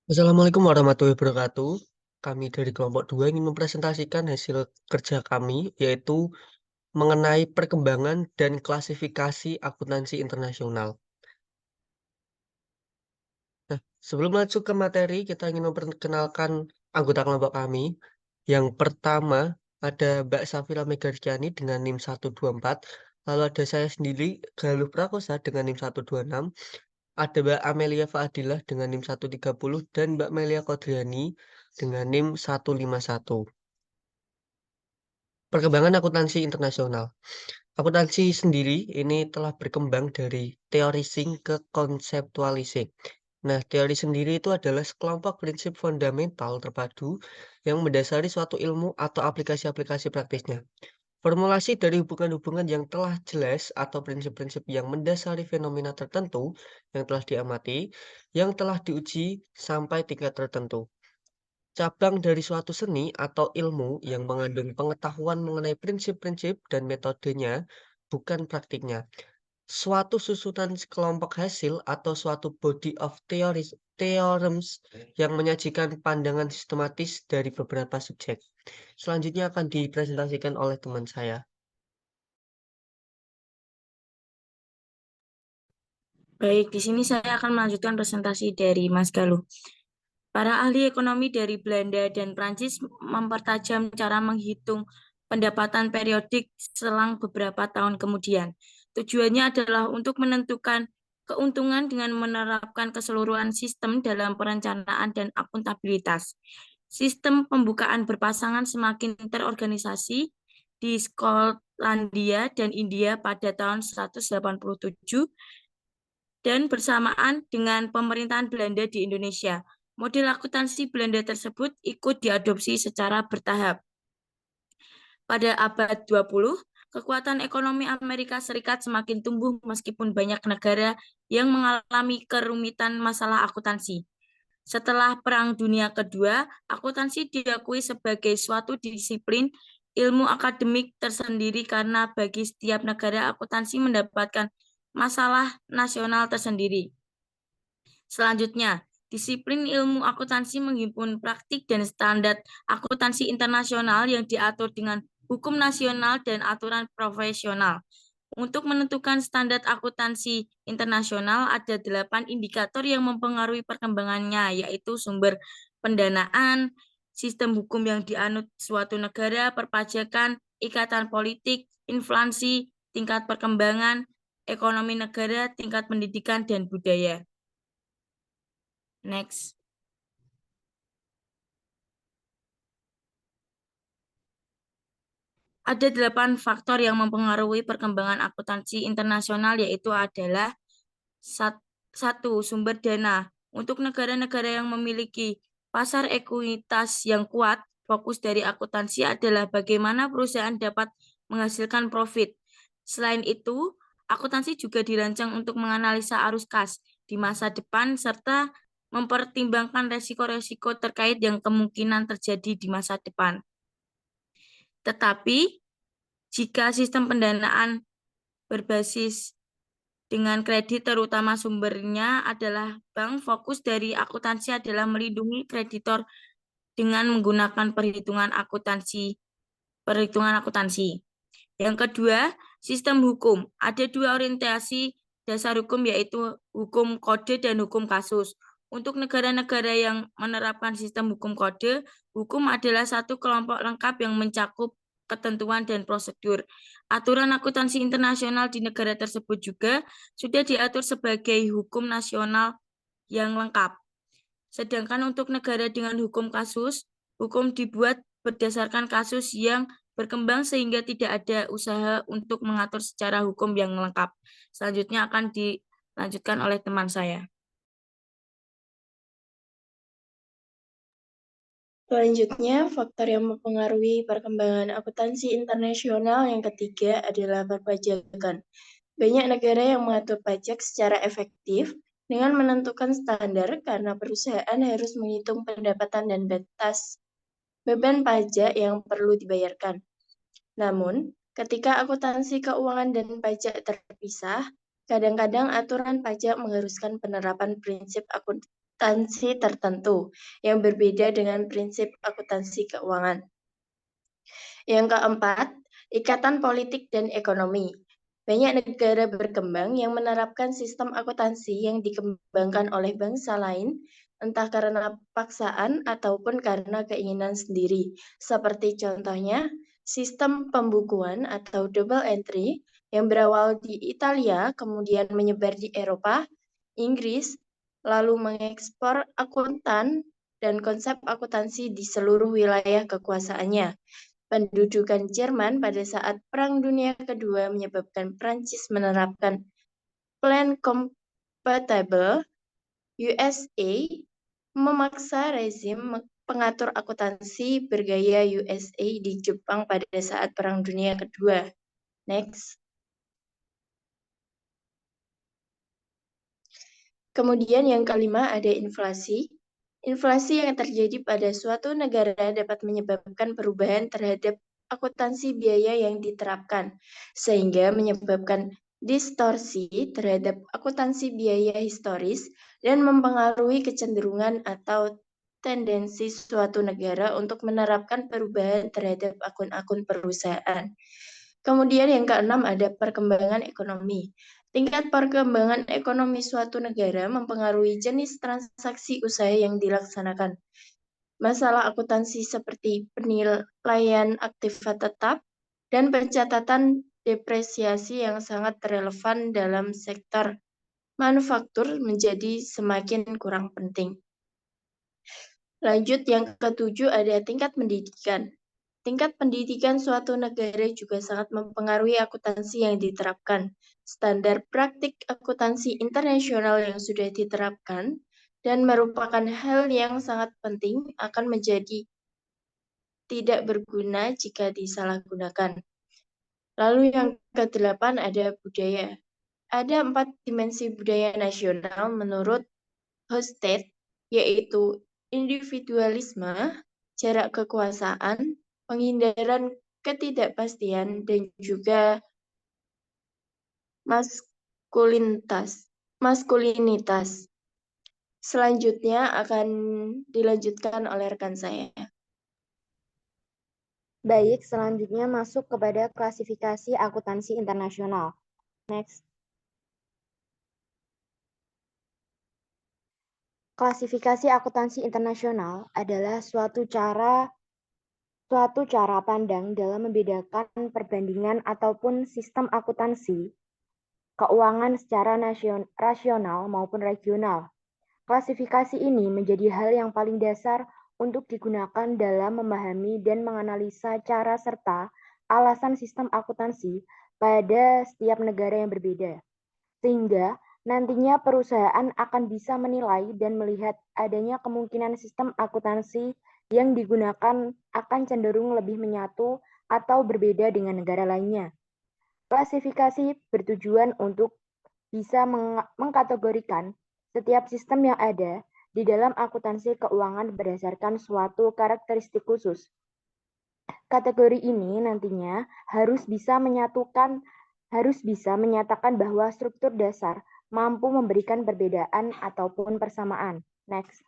Assalamualaikum warahmatullahi wabarakatuh. Kami dari kelompok 2 ingin mempresentasikan hasil kerja kami, yaitu mengenai perkembangan dan klasifikasi akuntansi internasional. Nah, sebelum masuk ke materi, kita ingin memperkenalkan anggota kelompok kami. Yang pertama, ada Mbak Safira Megarjani dengan NIM 124. Lalu ada saya sendiri, Galuh Prakosa dengan NIM 126. Ada Mbak Amelia Faadilah dengan NIM 130 dan Mbak Melia Kodriani dengan NIM 151. Perkembangan akuntansi internasional. Akuntansi sendiri ini telah berkembang dari teorising ke konseptualising. Nah, teori sendiri itu adalah sekelompok prinsip fundamental terpadu yang mendasari suatu ilmu atau aplikasi-aplikasi praktisnya. Formulasi dari hubungan-hubungan yang telah jelas atau prinsip-prinsip yang mendasari fenomena tertentu yang telah diamati, yang telah diuji sampai tingkat tertentu. Cabang dari suatu seni atau ilmu yang mengandung pengetahuan mengenai prinsip-prinsip dan metodenya, bukan praktiknya. Suatu susunan kelompok hasil atau suatu body of theorems yang menyajikan pandangan sistematis dari beberapa subjek. Selanjutnya akan dipresentasikan oleh teman saya. Baik, di sini saya akan melanjutkan presentasi dari Mas Galuh. Para ahli ekonomi dari Belanda dan Prancis mempertajam cara menghitung pendapatan periodik selang beberapa tahun kemudian. Tujuannya adalah untuk menentukan keuntungan dengan menerapkan keseluruhan sistem dalam perencanaan dan akuntabilitas. Sistem pembukaan berpasangan semakin terorganisasi di Skotlandia dan India pada tahun 187 dan bersamaan dengan pemerintahan Belanda di Indonesia. Model akuntansi Belanda tersebut ikut diadopsi secara bertahap. Pada abad 20, kekuatan ekonomi Amerika Serikat semakin tumbuh meskipun banyak negara yang mengalami kerumitan masalah akuntansi. Setelah Perang Dunia Kedua, akuntansi diakui sebagai suatu disiplin ilmu akademik tersendiri karena bagi setiap negara akuntansi mendapatkan masalah nasional tersendiri. Selanjutnya, disiplin ilmu akuntansi menghimpun praktik dan standar akuntansi internasional yang diatur dengan hukum nasional dan aturan profesional. Untuk menentukan standar akuntansi internasional, ada 8 indikator yang mempengaruhi perkembangannya, yaitu sumber pendanaan, sistem hukum yang dianut suatu negara, perpajakan, ikatan politik, inflasi, tingkat perkembangan, ekonomi negara, tingkat pendidikan, dan budaya. Next. Ada 8 faktor yang mempengaruhi perkembangan akuntansi internasional, yaitu adalah satu, sumber dana. Untuk negara-negara yang memiliki pasar ekuitas yang kuat, fokus dari akuntansi adalah bagaimana perusahaan dapat menghasilkan profit. Selain itu, akuntansi juga dirancang untuk menganalisa arus kas di masa depan serta mempertimbangkan resiko-resiko terkait yang kemungkinan terjadi di masa depan. Tetapi, jika sistem pendanaan berbasis dengan kredit, terutama sumbernya adalah bank, fokus dari akuntansi adalah melindungi kreditor dengan menggunakan perhitungan akuntansi. Yang kedua, sistem hukum. Ada dua orientasi dasar hukum, yaitu hukum kode dan hukum kasus. Untuk negara-negara yang menerapkan sistem hukum kode, hukum adalah satu kelompok lengkap yang mencakup ketentuan dan prosedur. Aturan akuntansi internasional di negara tersebut juga sudah diatur sebagai hukum nasional yang lengkap. Sedangkan untuk negara dengan hukum kasus, hukum dibuat berdasarkan kasus yang berkembang sehingga tidak ada usaha untuk mengatur secara hukum yang lengkap. Selanjutnya akan dilanjutkan oleh teman saya. Selanjutnya, faktor yang mempengaruhi perkembangan akuntansi internasional yang ketiga adalah perpajakan. Banyak negara yang mengatur pajak secara efektif dengan menentukan standar karena perusahaan harus menghitung pendapatan dan batas beban pajak yang perlu dibayarkan. Namun, ketika akuntansi keuangan dan pajak terpisah, kadang-kadang aturan pajak mengharuskan penerapan prinsip akuntansi tertentu yang berbeda dengan prinsip akuntansi keuangan. Yang keempat, ikatan politik dan ekonomi. Banyak negara berkembang yang menerapkan sistem akuntansi yang dikembangkan oleh bangsa lain, entah karena paksaan ataupun karena keinginan sendiri. Seperti contohnya, sistem pembukuan atau double entry yang berawal di Italia, kemudian menyebar di Eropa, Inggris, lalu mengekspor akuntan dan konsep akuntansi di seluruh wilayah kekuasaannya. Pendudukan Jerman pada saat Perang Dunia Kedua menyebabkan Prancis menerapkan Plan Comptable. USA memaksa rezim pengatur akuntansi bergaya USA di Jepang pada saat Perang Dunia Kedua. Next. Kemudian yang kelima ada inflasi. Inflasi yang terjadi pada suatu negara dapat menyebabkan perubahan terhadap akuntansi biaya yang diterapkan, sehingga menyebabkan distorsi terhadap akuntansi biaya historis dan mempengaruhi kecenderungan atau tendensi suatu negara untuk menerapkan perubahan terhadap akun-akun perusahaan. Kemudian yang keenam ada perkembangan ekonomi. Tingkat perkembangan ekonomi suatu negara mempengaruhi jenis transaksi usaha yang dilaksanakan. Masalah akuntansi seperti penilaian aktiva tetap dan pencatatan depresiasi yang sangat relevan dalam sektor manufaktur menjadi semakin kurang penting. Lanjut yang ketujuh ada tingkat pendidikan. Tingkat pendidikan suatu negara juga sangat mempengaruhi akuntansi yang diterapkan. Standar praktik akuntansi internasional yang sudah diterapkan dan merupakan hal yang sangat penting akan menjadi tidak berguna jika disalahgunakan. Lalu yang kedelapan ada budaya. Ada 4 dimensi budaya nasional menurut Hofstede, yaitu individualisme, jarak kekuasaan, penghindaran ketidakpastian, dan juga maskulinitas. Selanjutnya akan dilanjutkan oleh rekan saya. Baik, selanjutnya masuk kepada klasifikasi akuntansi internasional. Next. Klasifikasi akuntansi internasional adalah suatu cara pandang dalam membedakan perbandingan ataupun sistem akuntansi keuangan secara rasional maupun regional. Klasifikasi ini menjadi hal yang paling dasar untuk digunakan dalam memahami dan menganalisa cara serta alasan sistem akuntansi pada setiap negara yang berbeda. Sehingga nantinya perusahaan akan bisa menilai dan melihat adanya kemungkinan sistem akuntansi yang digunakan akan cenderung lebih menyatu atau berbeda dengan negara lainnya. Klasifikasi bertujuan untuk bisa mengkategorikan setiap sistem yang ada di dalam akuntansi keuangan berdasarkan suatu karakteristik khusus. Kategori ini nantinya harus bisa menyatakan bahwa struktur dasar mampu memberikan perbedaan ataupun persamaan. Next.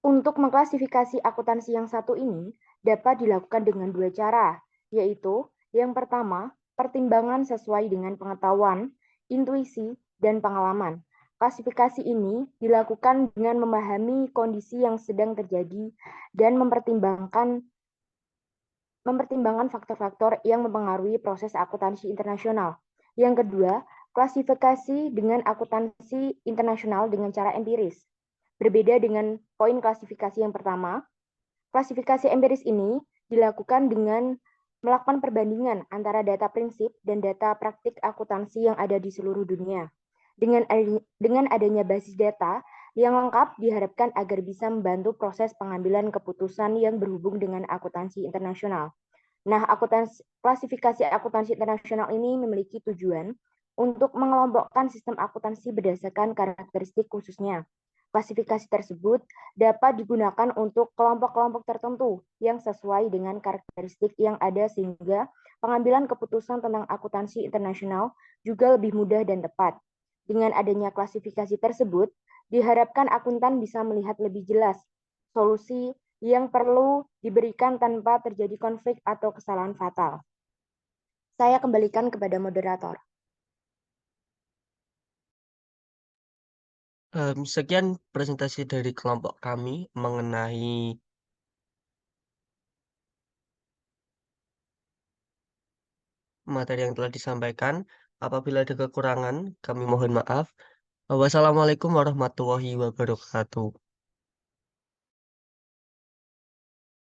Untuk mengklasifikasi akuntansi yang satu ini dapat dilakukan dengan dua cara, yaitu yang pertama, pertimbangan sesuai dengan pengetahuan, intuisi, dan pengalaman. Klasifikasi ini dilakukan dengan memahami kondisi yang sedang terjadi dan mempertimbangkan faktor-faktor yang mempengaruhi proses akuntansi internasional. Yang kedua, klasifikasi dengan akuntansi internasional dengan cara empiris. Berbeda dengan poin klasifikasi yang pertama, klasifikasi empiris ini dilakukan dengan melakukan perbandingan antara data prinsip dan data praktik akuntansi yang ada di seluruh dunia. Dengan adanya basis data yang lengkap diharapkan agar bisa membantu proses pengambilan keputusan yang berhubung dengan akuntansi internasional. Nah, klasifikasi akuntansi internasional ini memiliki tujuan untuk mengelompokkan sistem akuntansi berdasarkan karakteristik khususnya. Klasifikasi tersebut dapat digunakan untuk kelompok-kelompok tertentu yang sesuai dengan karakteristik yang ada sehingga pengambilan keputusan tentang akuntansi internasional juga lebih mudah dan tepat. Dengan adanya klasifikasi tersebut, diharapkan akuntan bisa melihat lebih jelas solusi yang perlu diberikan tanpa terjadi konflik atau kesalahan fatal. Saya kembalikan kepada moderator. Sekian presentasi dari kelompok kami mengenai materi yang telah disampaikan. Apabila ada kekurangan, kami mohon maaf. Wassalamualaikum warahmatullahi wabarakatuh.